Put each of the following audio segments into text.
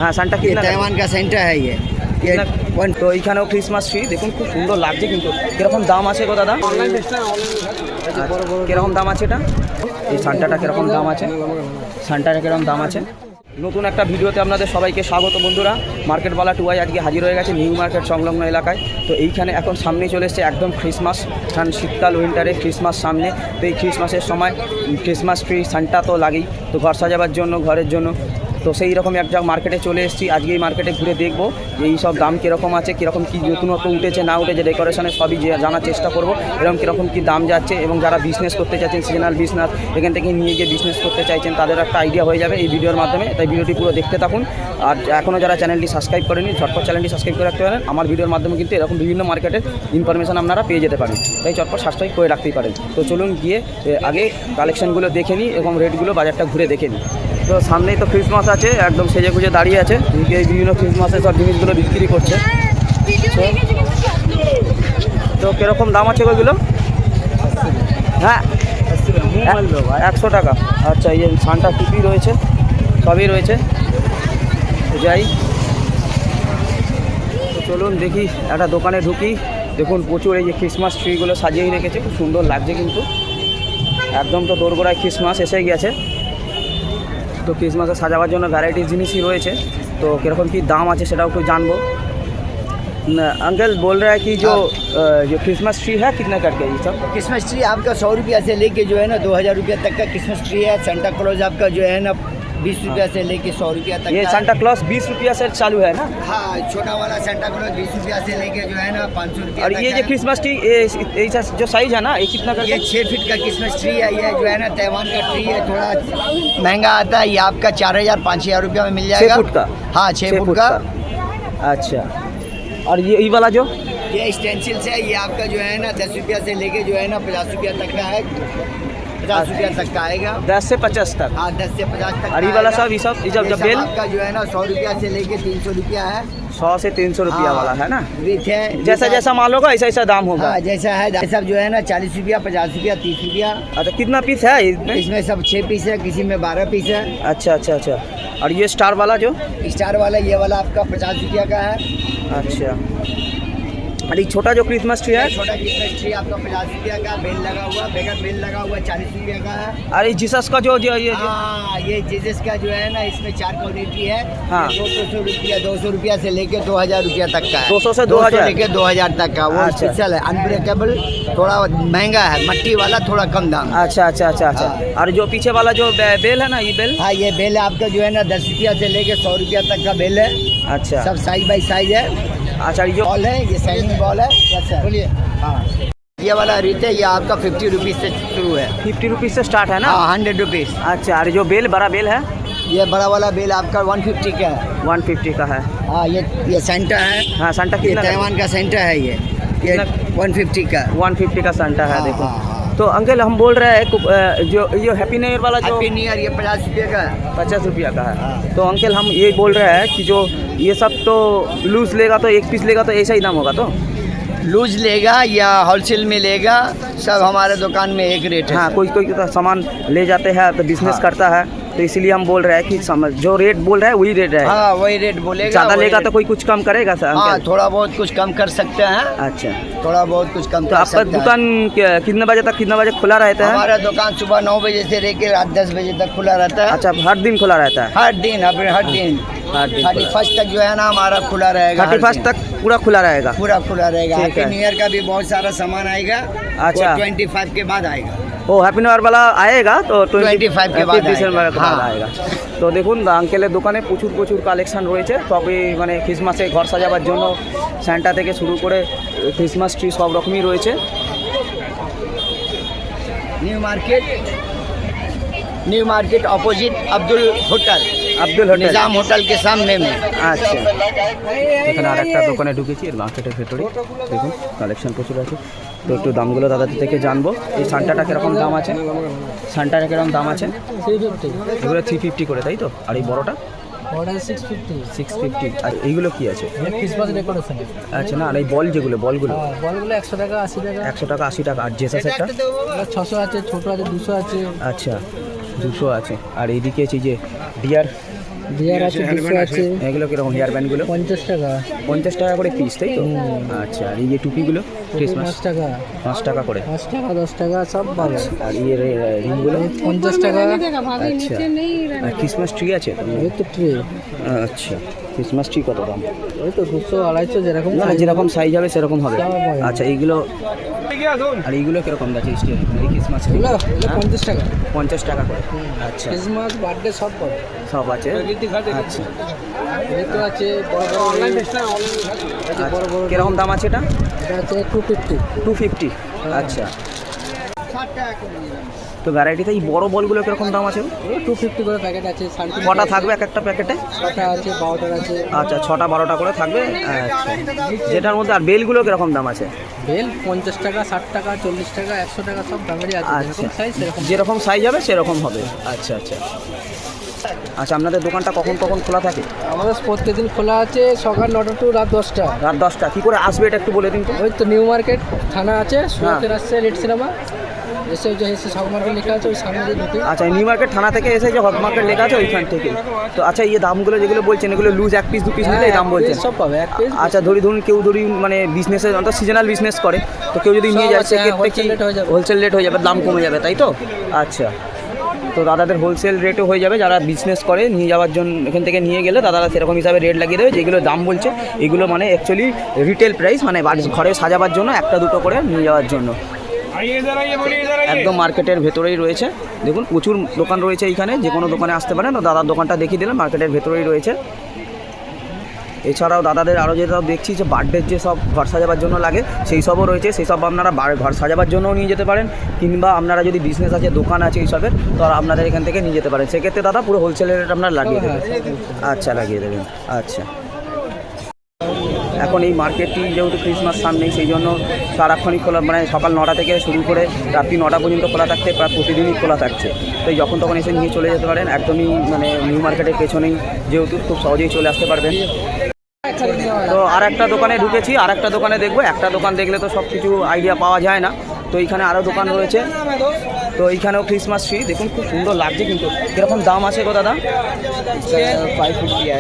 হ্যাঁ সান্টা কি ताइवान का सेंटर है ये তো এইখানেও ক্রিসমাস ট্রি দেখুন, খুব সুন্দর লাগছে। কিন্তু কিরকম দাম আছে গো দাদা? কিরকম দাম আছে এটা? এই সান্টাটা কিরকম দাম আছে? সান্টাটা কিরকম দাম আছে? নতুন একটা ভিডিওতে আপনাদের সবাইকে স্বাগত বন্ধুরা। মার্কেটওয়ালা টুয়াই আজকে হাজির হয়ে গেছে নিউ মার্কেট সংলগ্ন এলাকায়। তো এইখানে এখন সামনেই চলে এসছে একদম ক্রিসমাস, কারণ শীতকাল উইন্টারে ক্রিসমাস সামনে। তো এই ক্রিসমাসের সময় ক্রিসমাস ট্রি সান্টা তো লাগেই, তো ঘর সাজাবার জন্য, ঘরের জন্য। তো সেই রকমই একটা মার্কেটে চলে এসেছি। আজকে এই মার্কেটে ঘুরে দেখবো যে এই সব দাম কীরকম আছে, কীরকম কী নতুনত্ব উঠেছে না উঠেছে, ডেকোরেশনের সবই জানার চেষ্টা করবো। এরকম কীরকম কী দাম যাচ্ছে, এবং যারা বিজনেস করতে চাইছেন, সিজনাল বিজনেস এখান থেকে নিয়ে গিয়ে বিজনেস করতে চাইছেন, তাদের একটা আইডিয়া হয়ে যাবে এই ভিডিওর মাধ্যমে। তাই ভিডিওটি পুরো দেখতে থাকুন। আর এখনও যারা চ্যানেলটি সাবস্ক্রাইব করেনি, ঝটপট চ্যানেলটি সাবস্ক্রাইব করে রাখতে পারেন। আমার ভিডিওর মাধ্যমে কিন্তু এরকম বিভিন্ন মার্কেটের ইনফরমেশন আপনারা পেয়ে যেতে পারেন, তাই চটপট সাবস্ক্রাইব করে রাখতেই পারেন। তো চলুন গিয়ে আগে কালেকশনগুলো দেখে নিই এবং রেটগুলো বাজারটা ঘুরে দেখে নিই। তো সামনেই তো ক্রিসমাস আছে, একদম সেজে খুঁজে দাঁড়িয়ে আছে। এই বিভিন্ন ক্রিসমাসের সব জিনিসগুলো বিক্রি করছে। তো কীরকম দাম আছে ওইগুলো? হ্যাঁ 100 টাকা। আচ্ছা, এই সান্টা টুপি রয়েছে, সবই রয়েছে। যাই, তো চলুন দেখি, একটা দোকানে ঢুকি। দেখুন প্রচুর এই যে ক্রিসমাস ট্রিগুলো সাজিয়ে রেখেছে, খুব সুন্দর লাগছে। কিন্তু একদম তো দোরগোড়ায় ক্রিসমাস এসে গেছে। তো ক্রিসমাসে সাজাবার জন্য ভ্যারাইটিস জিনিসই রয়েছে। তো কীরকম কী দাম আছে সেটাও একটু জানবো। अंकल बोल रहा है कि जो क्रिसमस ट्री है कितना करके ये सब? क्रिसमस ट्री आपका 100 रुपया से लेके जो है ना 2000 रुपया तक का क्रिसमस ट्री है। सेंटा क्लॉज आपका जो है ना 20 रुपया से लेके 100 रुपया तक। ये सेंटा क्लॉज 20 रुपया से चालू है ना? हाँ, छोटा वाला सेंटा क्लॉज 20 रुपया से लेके जो है ना 500 रुपया। और ये जो क्रिसमस ट्री जो साइज है ना, ये कितना करके? ये 6 फीट का क्रिसमस ट्री है। ये जो है ना ताइवान का ट्री है, थोड़ा महंगा आता है। ये आपका 4000-5000 रुपया में मिल जाएगा। 6 फुट का? हाँ, 6 फुट का। अच्छा, और ये वाला जो ये स्टेंसिल्स है, ये आपका जो है ना 10 रुपया से लेके जो है ना 50 रुपया तक का है। 50 रुपया तक का आएगा। 10 से 50 तक? हाँ, 10 से 50 तक। और ये वाला सब जब बेल आपका जो है ना 100 रुपया से लेके 300 रुपया है। 100 से 300 रुपया वाला है ना? विथ है, जैसा जैसा माल होगा ऐसा ऐसा दाम होगा। हाँ, जैसा है सब जो है ना 40 रुपया, 50 रुपया, 30 रुपया। अच्छा, कितना पीस है इसमें सब 6 पीस है, किसी में 12 पीस है। अच्छा अच्छा अच्छा। और ये स्टार वाला जो स्टार वाला, ये वाला आपका 50 रुपया का है। अच्छा, और ये छोटा जो क्रिसमस ट्री है? छोटा क्रिसमस ट्री आपका 50 रुपया का, बेल लगा हुआ, बगैर बेल लगा हुआ 40 रुपया का है। अरे जीसस का जो हाँ, ये जीसस का जो है ना, इसमें 4 क्वालिटी है। हाँ। 200 रुपया से लेके 2000 रुपया तक का है। 200 से 2000 लेके 2000 तक का। वो अच्छा। स्पेशल है, अनब्रेकेबल, थोड़ा महंगा है। मट्टी वाला थोड़ा कम दाम। अच्छा अच्छा अच्छा अच्छा। और जो पीछे वाला जो बेल है ना, ये बेल? हाँ, ये बेल है आपका जो है ना 10 रुपया से लेके 100 रुपया तक का बेल है। अच्छा, सब साइज बाई साइज है। अच्छा, ये जो बॉल है, ये साइनिंग बॉल है। बोलिए। हाँ, ये वाला रीत है, ये आपका 50 रुपीज़ से शुरू है। 50 रुपीज़ से स्टार्ट है ना? हाँ, 100 रुपीज़। अच्छा, और जो बेल बड़ा बेल है? ये बड़ा वाला बेल आपका 150 का है। 150 का है। हाँ, ये सेंटा है। हाँ, सेंटा ये कितना? ताइवान का सेंटा है। ये 150 का। 150 का सेंटा है। हाँ, देखो। हाँ, हाँ। तो अंकल हम बोल रहे हैं जो ये हैप्पी न्यू ईयर वाला जो हैप्पी न्यू ईयर, ये 50 रुपये का है। 50 रुपया का है। हाँ। तो अंकल हम ये बोल रहे हैं कि जो ये सब तो लूज लेगा तो एक पीस लेगा तो ऐसा ही दाम होगा? तो लूज लेगा या होलसेल में लेगा, सब हमारे दुकान में एक रेट है। हाँ, कोई कोई तो सामान ले जाते हैं तो बिजनेस हाँ। करता है, तो इसलिए हम बोल रहे हैं कि जो रेट बोल रहे हैं वही रेट है। हाँ, वही रेट बोलेगा। ज़्यादा वही लेगा रेट। तो कोई कुछ कम करेगा सर? हाँ, अंकल थोड़ा बहुत कुछ कम कर सकते हैं। अच्छा, थोड़ा बहुत कुछ कम तो कर आपका सकते हैं। दुकान कितने बजे तक कितने बजे खुला रहता है? हमारा दुकान सुबह 9 बजे से लेकर रात 10 बजे तक खुला रहता है। अच्छा, हर दिन खुला रहता है? हर दिन, हर दिन। हर दिन 31 तक जो है ना हमारा खुला रहेगा। 31 तक पूरा खुला रहेगा? पूरा खुला रहेगा। ठीक हैप्पी है। न्यू ईयर का भी बहुत सारा सामान आएगा। अच्छा। वो 25 के बाद आएगा। ও হ্যাপি নিউ ইয়ার वाला आएगा तो 25 के बाद ডিসেম্বর के बाद हाँ। आएगा। তো দেখুন আঙ্কেলের দোকানে প্রচুর প্রচুর কালেকশন রয়েছে। তবে মানে ক্রিসমাসে ঘর সাজাবার জন্য স্যান্টা থেকে শুরু করে ক্রিসমাস ট্রি সব রকমই রয়েছে। New Market opposite Abdul hotel Nizam hotel के सामने में। আচ্ছা, এখানে আর একটা দোকানে ঢুকেছি এর মার্কেটের ভেতরে। দেখুন কালেকশন প্রচুর আছে। তো একটু দামগুলো দাদাদের থেকে জানবো। এই সান্টাটা কীরকম দাম আছে? সান্টাটা কীরকম দাম আছে? 350। এগুলো 350 করে, তাই তো? আর এই বড়টা? বড়টা 650। 650। আর এইগুলো কি আছে? Christmas decoration. আচ্ছা, না আর এই বলগুলো হ্যাঁ, বলগুলো 100 টাকা, 80 টাকা। 100 টাকা, 80 টাকা। আর জেসা সেটটা? 600 আছে, ছোট আছে 200 আছে। আচ্ছা, 200 আছে। আর এইদিকে আছে যে ডিয়ার বিয়ার আছে, দুশো আছে, এগুলো কীরকম হেয়ার ব্যান্ডগুলো? 50 টাকা, 50 টাকা করে পিস, তাই তো? আচ্ছা, আর এই যে টুপিগুলো? ক্রিসমাস 5 টাকা, 5 টাকা করে। 5 টাকা, 10 টাকা সব পাবে। আর এই রিংগুলো? 50 টাকা। আচ্ছা, আর ক্রিসমাস ট্রি আছে? এই তো ট্রে, আচ্ছা, ক্রিসমাস ট্রি কত দাম? ওই তো 200, 250 যেরকম না, যেরকম সাইজ হবে সেরকম হবে। সব হবে। আচ্ছা, এইগুলো আর এইগুলো কিরকম যাচ্ছে স্টিল? এই ক্রিসমাস ট্রি? এগুলো 50 টাকা। 50 টাকা করে। আচ্ছা, ক্রিসমাস, বার্থডে সব পাবে। সব আছে। আচ্ছা, এই তো আছে বড় বড় অনলাইন বড় বড়। কিরকম দাম আছে এটা? এটা আছে 250। 250। আচ্ছা, তো ভ্যারাইটিতে এই বড় বলগুলো কিরকম দাম আছে? 250 করে প্যাকেট আছে। শান্তি কটা থাকবে এক একটা প্যাকেটে? 6টা আছে, 12টা আছে। আচ্ছা, 6টা 12টা করে থাকবে। আচ্ছা, যেটার মধ্যে আর বেলগুলো কিরকম দাম আছে? বেল 50 টাকা, 60 টাকা, 40 টাকা, 100 টাকা সব দামেরই আছে। আচ্ছা, যেরকম সাইজ সেরকম। যেরকম সাইজ হবে সেরকম হবে। আচ্ছা আচ্ছা আচ্ছা, আপনাদের দোকানটা কখন কখন খোলা থাকে? আমাদের প্রত্যেকদিন খোলা আছে সকাল 9টা টু রাত 10টা। রাত 10টা। কী করে আসবে এটা একটু বলে দিন তো। ওই তো নিউ মার্কেট থানা আছে, সুরতে আসছে রেড সিনেমা এসে যে এসে সব মার্কেট লেখা আছে ওই সামনে দিয়ে ঢুকে। আচ্ছা, নিউ মার্কেট থানা থেকে এসে যে হক মার্কেট লেখা আছে ওইখান থেকে। তো আচ্ছা, এই দামগুলো যেগুলো বলছেন এগুলো লুজ 1 পিস 2 পিস নিলে এই দাম বলছেন? সব পাবে 1 পিস। আচ্ছা, ধরুন কেউ মানে বিজনেসের অন্তত সিজনাল বিজনেস করে, তো কেউ যদি নিয়ে যায় সেক্ষেত্রে কি হোলসেল রেট হয়ে যাবে, দাম কমে যাবে, তাই তো? আচ্ছা, তো দাদাদের হোলসেল রেটও হয়ে যাবে। যারা বিজনেস করে নিয়ে যাওয়ার জন্য এখান থেকে নিয়ে গেলে দাদারা সেরকম হিসাবে রেট লাগিয়ে দেবে। যেগুলো দাম বলছে এগুলো মানে অ্যাকচুয়ালি রিটেল প্রাইস, মানে ঘরে সাজাবার জন্য 1টা 2টো করে নিয়ে যাওয়ার জন্য। একদম মার্কেটের ভেতরেই রয়েছে। দেখুন প্রচুর দোকান রয়েছে এইখানে, যে কোনো দোকানে আসতে পারেন। তো দাদার দোকানটা দেখিয়ে দিলাম, মার্কেটের ভেতরেই রয়েছে। এছাড়াও দাদাদের আরও যেসব দেখছি যে বার্থডের যে সব ঘর সাজাবার জন্য লাগে সেই সবও রয়েছে। সেই সব আপনারা ঘর সাজাবার জন্যও নিয়ে যেতে পারেন, কিংবা আপনারা যদি বিজনেস আছে, দোকান আছে এইসবের, তো আপনাদের এখান থেকে নিয়ে যেতে পারেন। সেক্ষেত্রে দাদা পুরো হোলসেলের রেট আপনারা লাগিয়ে দেবেন। আচ্ছা, লাগিয়ে দেবেন। আচ্ছা, এখন এই মার্কেটটি যেহেতু ক্রিসমাস সামনেই, সেই জন্য সারাক্ষণই খোলা, মানে সকাল 9টা থেকে শুরু করে রাত্রি 9টা পর্যন্ত খোলা থাকছে, প্রায় প্রতিদিনই খোলা থাকছে। তো যখন তখন এসে নিয়ে চলে যেতে পারেন। একদমই মানে নিউ মার্কেটের পেছনেই, যেহেতু খুব সহজেই চলে আসতে পারবেন। তো আর একটা দোকানে ঢুকেছি, আর একটা দোকানে দেখবো। একটা দোকান দেখলে তো সব কিছু আইডিয়া পাওয়া যায় না। তো এইখানে আরও দোকান রয়েছে। তো এইখানেও ক্রিসমাস ট্রি দেখুন, খুব সুন্দর লাগছে। কিন্তু কীরকম দাম আছে গো দাদা? 550 है।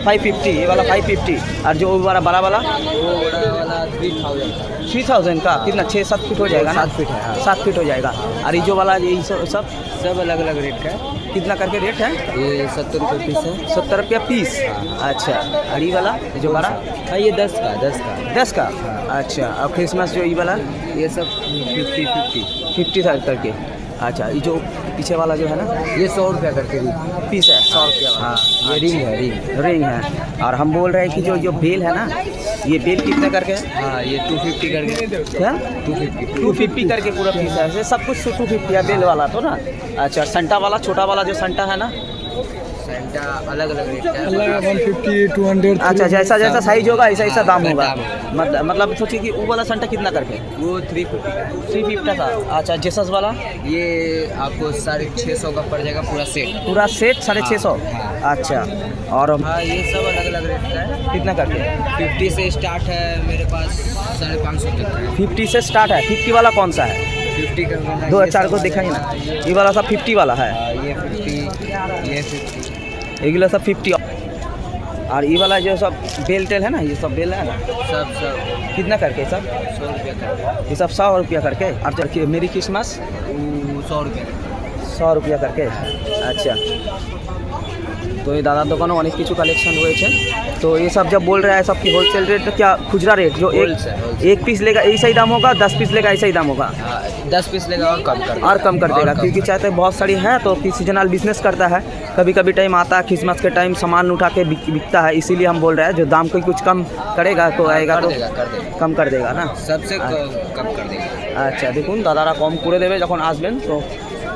550। ये वाला 550। और जो वाला बड़ा वाला? वो बड़ा वाला 3000 का। 3000 का कितना? 6-7 फीट हो जाएगा ना? 7 फीट है, हाँ। 7 फीट हो जाएगा। और ये जो वाला ये सब सब अलग अलग रेट का है। कितना करके रेट है? ये 70 रुपये पीस है। 70 रुपया पीस। अच्छा, और ये वाला जो बड़ा? हाँ, ये 10 का 10 का 10 का। अच्छा, और क्रिसमस जो ये वाला? ये सब 50 50 करके। अच्छा, ये जो पीछे वाला जो है ना, ये 100 रुपया करके पीस है 100 रुपया वाला। हाँ, ये रिंग है रिंग। रिंग है। और हम बोल रहे हैं कि जो बेल है ना, ये बेल कितने करके है? हाँ, ये 250 करके। क्या? 250 250 करके पूरा पीस है। ऐसे सब कुछ 250 है बेल वाला तो ना। अच्छा, संटा वाला, छोटा वाला जो संटा है ना, सेंटा अलग अलग रेट का है। 150, 200। अच्छा, जैसा जैसा साइज होगा ऐसा ऐसा दाम होगा। दाम। मतलब सोचिए कि वो वाला संटा कितना करके? वो 350 का है। 350 का। अच्छा, जेसस वाला ये आपको 650 का पड़ जाएगा पूरा सेट। पूरा सेट 650। हाँ। अच्छा, और हाँ, ये सब अलग अलग रेट का है। कितना करके? 50 से स्टार्ट है मेरे पास 550 तक का है। 50 से स्टार्ट है। 50 वाला कौन सा है? 50 का है। 2-4 को दिखाइए ना। ये वाला सब 50 वाला है। ये 50, ये 50। एगुला सब 50। और ये वाला जो सब बेल टेल है ना, ये सब बेल है ना, सब कितना करके सब? 100 रुपया का। ये सब 100 रुपया करके। और जो मेरी क्रिसमस वो 100 रुपया का। 100 रुपया करके। अच्छा, तो ये दादा दुकानों अनेक किचु कलेक्शन रही। तो ये सब जब बोल रहा है सब की होलसेल रेट, तो क्या खुजरा रेट जो एक पीस लेगा ऐसा ही दाम होगा, 10 पीस लेगा ऐसा ही दाम होगा? 10 पीस लेगा और कम कर देगा। और कम कर देगा, क्योंकि चाहते बहुत सारी है तो सीजनल बिजनेस करता है। कभी कभी टाइम आता है क्रिसमस के टाइम सामान उठा के बिकता है, इसीलिए हम बोल रहे हैं जो दाम कोई कुछ कम करेगा तो आएगा तो कर देगा। कम कर देगा ना। सबसे कम कर देगा। আচ্ছা, দেখুন দাদারা কম করে দেবে যখন আসবেন। তো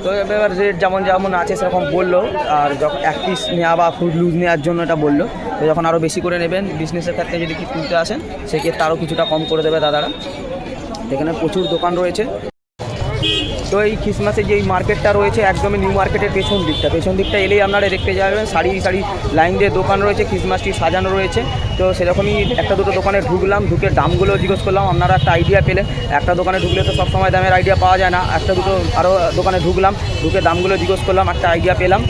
তো এবার রেট যেমন যেমন আছে সেরকম বললো। আর যখন 1 পিস নেওয়া বা ফুড লুজ নেওয়ার জন্য এটা বললো। তো যখন আরও বেশি করে নেবেন বিজনেসের ক্ষেত্রে যদি কি কিনতে আসেন, সেক্ষেত্রে আরও কিছুটা কম করে দেবে দাদারা। এখানে প্রচুর দোকান রয়েছে। তো এই ক্রিসমাসের যে এই মার্কেটটা রয়েছে একদমই নিউ মার্কেটের পেছন দিকটা এলেই আপনারা দেখতে যাবেন সারি লাইন দিয়ে দোকান রয়েছে, ক্রিসমাস ট্রি সাজানো রয়েছে। তো সেরকমই একটা দুটো দোকানে ঢুকলাম, ঢুকে দামগুলো জিজ্ঞেস করলাম, আপনারা একটা আইডিয়া পেলেন। একটা দোকানে ঢুকলে তো সবসময় দামের আইডিয়া পাওয়া যায় না, একটা দুটো আরও দোকানে ঢুকলাম, ঢুকে দামগুলো জিজ্ঞেস করলাম, একটা আইডিয়া পেলাম।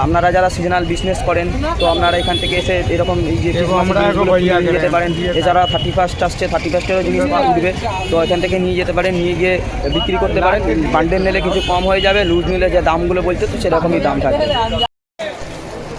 আপনারা যারা সিজনাল বিজনেস করেন তো আপনারা এখান থেকে এসে এরকম এই যে ক্রিসমাসের জিনিসগুলো কিনে নিয়ে যেতে পারেন। এছাড়া 31 আসছে, 31-এরও জিনিস উঠবে, তো এখান থেকে নিয়ে যেতে পারেন, নিয়ে গিয়ে বিক্রি করতে পারেন। বান্ডেল নিলে কিছু কম হয়ে যাবে, লুজ নিলে যে দামগুলো বলছে তো সেরকমই দাম থাকবে।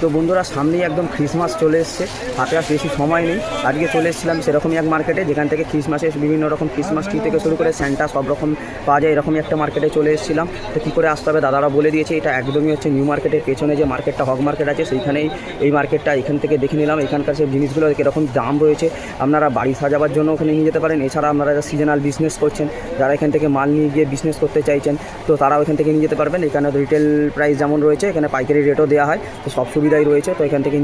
তো বন্ধুরা সামনেই একদম ক্রিসমাস চলে এসছে, হাতে আর বেশি সময় নেই। আজকে চলে এসেছিলাম সেরকমই এক মার্কেটে যেখান থেকে ক্রিসমাসের বিভিন্ন রকম ক্রিসমাস ট্রি থেকে শুরু করে স্যান্টা সব রকম পাওয়া যায়, এরকমই একটা মার্কেটে চলে এসেছিলাম। তো কী করে আসতে হবে দাদারা বলে দিয়েছে, এটা একদমই হচ্ছে নিউ মার্কেটের পেছনে যে মার্কেটটা হক মার্কেট আছে সেইখানেই এই মার্কেটটা। এখান থেকে দেখে নিলাম এখানকার সব জিনিসগুলো কীরকম দাম রয়েছে। আপনারা বাড়ি সাজাবার জন্য ওখানে নিয়ে যেতে পারেন। এছাড়া আপনারা যারা সিজনাল বিজনেস করছেন, যারা এখান থেকে মাল নিয়ে গিয়ে বিজনেস করতে চাইছেন তো তারাও এখান থেকে নিয়ে যেতে পারবেন। এখানে রিটেল প্রাইস যেমন রয়েছে এখানে পাইকারি রেটও দেওয়া হয়, তো সব সুবিধাই রয়েছে। তো এখান থেকে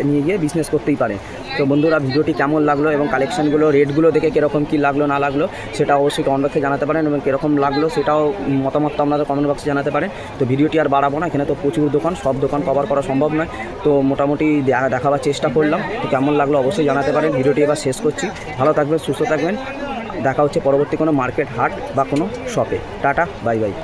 নিয়ে গিয়ে বিজনেস করতেই পারেন। তো বন্ধুরা ভিডিওটি কেমন লাগলো এবং কালেকশানগুলো রেটগুলো দেখে কীরকম কী লাগলো না লাগলো সেটা অবশ্যই কমেন্ট বক্সে জানাতে পারেন, এবং কীরকম লাগলো সেটাও মতামতটা আপনাদের কমেন্ট বক্সে জানাতে পারেন। তো ভিডিওটি আর বাড়াবো না, এখানে তো প্রচুর দোকান, সব দোকান কভার করা সম্ভব নয়, তো মোটামুটি দেখাবার চেষ্টা করলাম। তো কেমন লাগলো অবশ্যই জানাতে পারেন। ভিডিওটি এবার শেষ করছি, ভালো থাকবেন, সুস্থ থাকবেন, দেখা হচ্ছে পরবর্তী কোনো মার্কেট, হাট বা কোনো শপে। Tata, bye bye.